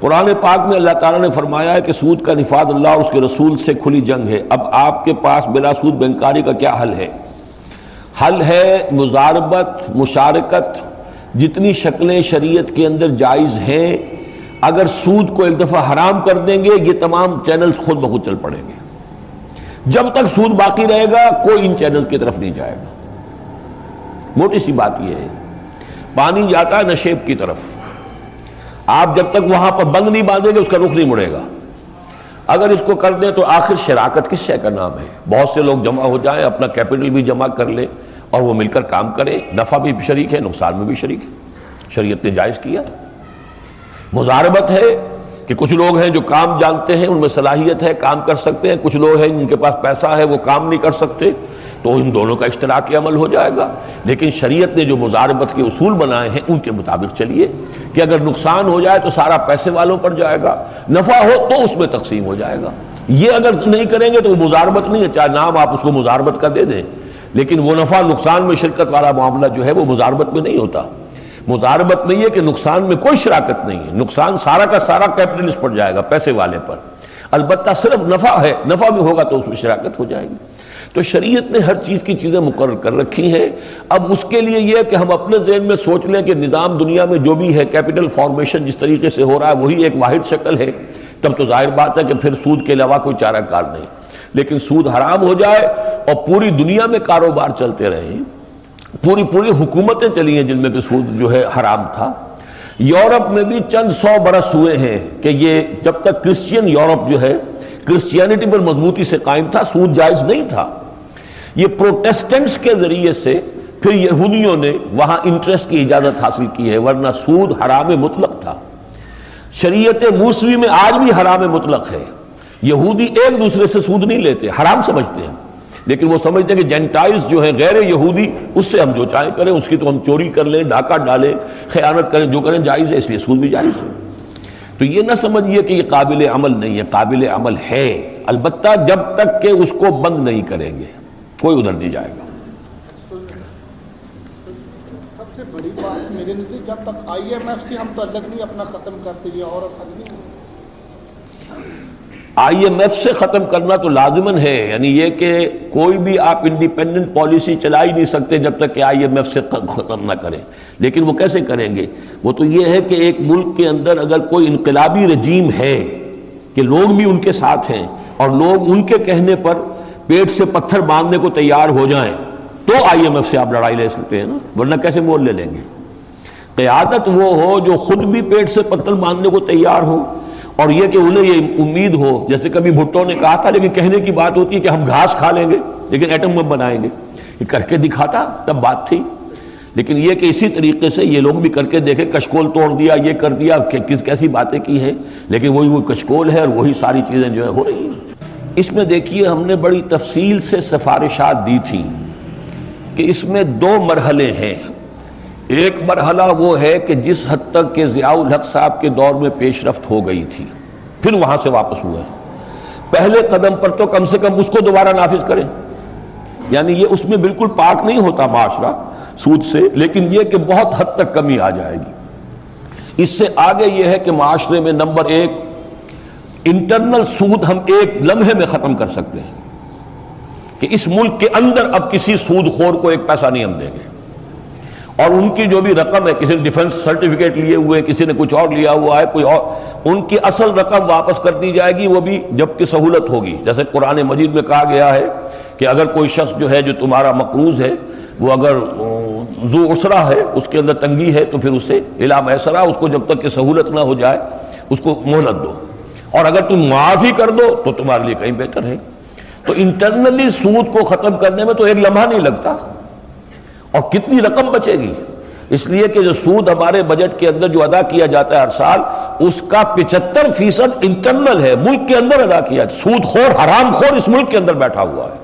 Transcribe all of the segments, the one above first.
قرآن پاک میں اللہ تعالیٰ نے فرمایا ہے کہ سود کا نفاذ اللہ اور اس کے رسول سے کھلی جنگ ہے۔ اب آپ کے پاس بلا سود بینکاری کا کیا حل ہے؟ حل ہے مضاربت، مشارکت، جتنی شکلیں شریعت کے اندر جائز ہیں، اگر سود کو ایک دفعہ حرام کر دیں گے یہ تمام چینلز خود بخود چل پڑیں گے۔ جب تک سود باقی رہے گا کوئی ان چینل کی طرف نہیں جائے گا۔ موٹی سی بات یہ ہے، پانی جاتا ہے نشیب کی طرف، آپ جب تک وہاں پر بند نہیں باندھیں گے اس کا رخ نہیں مڑے گا۔ اگر اس کو کر دیں تو آخر شراکت کس شے کا نام ہے؟ بہت سے لوگ جمع ہو جائیں، اپنا کیپٹل بھی جمع کر لیں اور وہ مل کر کام کریں، نفع بھی شریک ہے، نقصان میں بھی شریک ہے۔ شریعت نے جائز کیا۔ مضاربت ہے کہ کچھ لوگ ہیں جو کام جانتے ہیں، ان میں صلاحیت ہے، کام کر سکتے ہیں، کچھ لوگ ہیں جن کے پاس پیسہ ہے وہ کام نہیں کر سکتے، تو ان دونوں کا اشتراکی عمل ہو جائے گا۔ لیکن شریعت نے جو مضاربت کے اصول بنائے ہیں ان کے مطابق چلیے کہ اگر نقصان ہو جائے تو سارا پیسے والوں پر جائے گا، نفع ہو تو اس میں تقسیم ہو جائے گا۔ یہ اگر نہیں کریں گے تو وہ مضاربت نہیں ہے، چاہے نام آپ اس کو مضاربت کا دے دیں، لیکن وہ نفع نقصان میں شرکت والا معاملہ جو ہے وہ مضاربت میں نہیں ہوتا۔ مضاربت میں یہ کہ نقصان میں کوئی شراکت نہیں ہے، نقصان سارا کا سارا کیپٹلسٹ پر جائے گا، پیسے والے پر، البتہ صرف نفع ہے، نفع بھی ہوگا تو اس میں شراکت ہو جائے گی۔ تو شریعت نے ہر چیز کی چیزیں مقرر کر رکھی ہیں۔ اب اس کے لیے یہ کہ ہم اپنے ذہن میں سوچ لیں کہ نظام دنیا میں جو بھی ہے، کیپٹل فارمیشن جس طریقے سے ہو رہا ہے وہی ایک واحد شکل ہے، تب تو ظاہر بات ہے کہ پھر سود کے علاوہ کوئی چارہ کار نہیں۔ لیکن سود حرام ہو جائے اور پوری دنیا میں کاروبار چلتے رہے، پوری حکومتیں چلی ہیں جن میں کہ سود جو ہے حرام تھا۔ یورپ میں بھی چند 100 برس ہوئے ہیں کہ یہ جب تک کرسچین یورپ جو ہے کرسچینٹی پر مضبوطی سے قائم تھا، سود جائز نہیں تھا۔ یہ پروٹیسٹنٹس کے ذریعے سے پھر یہودیوں نے وہاں انٹرسٹ کی اجازت حاصل کی ہے، ورنہ سود حرام مطلق تھا۔ شریعت موسوی میں آج بھی حرام مطلق ہے۔ یہودی ایک دوسرے سے سود نہیں لیتے، حرام سمجھتے ہیں، لیکن وہ سمجھتے ہیں کہ جینٹائلز جو ہیں غیر یہودی، اس سے ہم جو چاہیں کریں، اس کی تو ہم چوری کر لیں، ڈاکہ ڈالیں، خیانت کریں، جو کریں جائز ہے، اس لیے سود بھی جائز ہے۔ تو یہ نہ سمجھیے کہ یہ قابل عمل نہیں ہے، قابل عمل ہے، البتہ جب تک کہ اس کو بند نہیں کریں گے کوئی ادھر نہیں جائے گا۔ سب سے بڑی بات میرے نزدیک جب تک IMF سے ہم تعلق نہیں اپنا ختم کرتے، یہ عورت حل نہیں۔ IMF سے ختم کرنا تو لازماً ہے، یعنی یہ کہ کوئی بھی آپ انڈیپینڈنٹ پالیسی چلا ہی نہیں سکتے جب تک کہ IMF سے ختم نہ کریں۔ لیکن وہ کیسے کریں گے؟ وہ تو یہ ہے کہ ایک ملک کے اندر اگر کوئی انقلابی رجیم ہے کہ لوگ بھی ان کے ساتھ ہیں اور لوگ ان کے کہنے پر پیٹ سے پتھر باندھنے کو تیار ہو جائیں تو IMF سے آپ لڑائی لے سکتے ہیں نا، ورنہ کیسے مول لے لیں گے؟ قیادت وہ ہو جو خود بھی پیٹ سے پتھر باندھنے کو تیار ہو، اور یہ کہ انہیں یہ امید ہو، جیسے کبھی بھٹو نے کہا تھا، لیکن کہنے کی بات ہوتی ہے کہ ہم گھاس کھا لیں گے لیکن ایٹم بم بنائیں گے، یہ کر کے دکھاتا تب بات تھی۔ لیکن یہ کہ اسی طریقے سے یہ لوگ بھی کر کے دیکھے، کشکول توڑ دیا، یہ کر دیا، کیسی باتیں کی ہیں، لیکن وہی وہ کشکول ہے اور وہی ساری چیزیں جو ہے ہو رہی ہیں۔ اس میں دیکھیے ہم نے بڑی تفصیل سے سفارشات دی تھی کہ اس میں 2 مرحلے ہیں۔ ایک مرحلہ وہ ہے کہ جس حد تک کہ ضیاء الحق صاحب کے دور میں پیش رفت ہو گئی تھی، پھر وہاں سے واپس ہوئے، پہلے قدم پر تو کم سے کم اس کو دوبارہ نافذ کریں، یعنی یہ اس میں بالکل پاک نہیں ہوتا معاشرہ سود سے، لیکن یہ کہ بہت حد تک کمی آ جائے گی۔ اس سے آگے یہ ہے کہ معاشرے میں نمبر 1 انٹرنل سود ہم ایک لمحے میں ختم کر سکتے ہیں کہ اس ملک کے اندر اب کسی سود خور کو ایک پیسہ نہیں ہم دیں گے، اور ان کی جو بھی رقم ہے، کسی نے ڈیفنس سرٹیفکیٹ لیے ہوئے، کسی نے کچھ اور لیا ہوا ہے، کوئی اور، ان کی اصل رقم واپس کر دی جائے گی، وہ بھی جب کہ سہولت ہوگی۔ جیسے قرآن مجید میں کہا گیا ہے کہ اگر کوئی شخص جو ہے جو تمہارا مقروض ہے وہ اگر ذو عسرہ ہے، اس کے اندر تنگی ہے، تو پھر اسے الا میسرہ، اس کو جب تک کہ سہولت نہ ہو جائے اس کو مہلت دو، اور اگر تم معافی کر دو تو تمہارے لیے کہیں بہتر ہے۔ تو انٹرنلی سود کو ختم کرنے میں تو ایک لمحہ نہیں لگتا، اور کتنی رقم بچے گی؟ اس لیے کہ جو سود ہمارے بجٹ کے اندر جو ادا کیا جاتا ہے ہر سال، اس کا 75% انٹرنل ہے، ملک کے اندر ادا کیا۔ سود خور، حرام خور اس ملک کے اندر بیٹھا ہوا ہے،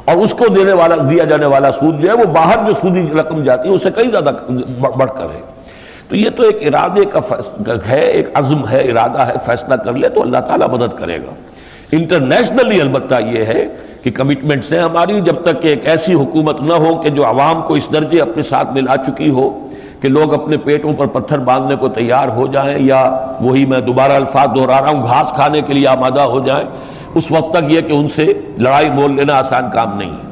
اور اس کو دیا جانے والا سود جو ہے وہ باہر جو سودی رقم جاتی ہے اس سے کئی زیادہ بڑھ کر ہے۔ تو یہ تو ایک ارادے کا ہے، ایک عزم ہے، ارادہ ہے، فیصلہ کر لے تو اللہ تعالیٰ مدد کرے گا۔ انٹرنیشنلی البتہ یہ ہے کہ کمٹمنٹس ہیں ہماری، جب تک کہ ایک ایسی حکومت نہ ہو کہ جو عوام کو اس درجے اپنے ساتھ ملا چکی ہو کہ لوگ اپنے پیٹوں پر پتھر باندھنے کو تیار ہو جائیں یا وہی میں دوبارہ الفاظ دہرا رہا ہوں گھاس کھانے کے لیے آمادہ ہو جائیں، اس وقت تک یہ کہ ان سے لڑائی مول لینا آسان کام نہیں ہے۔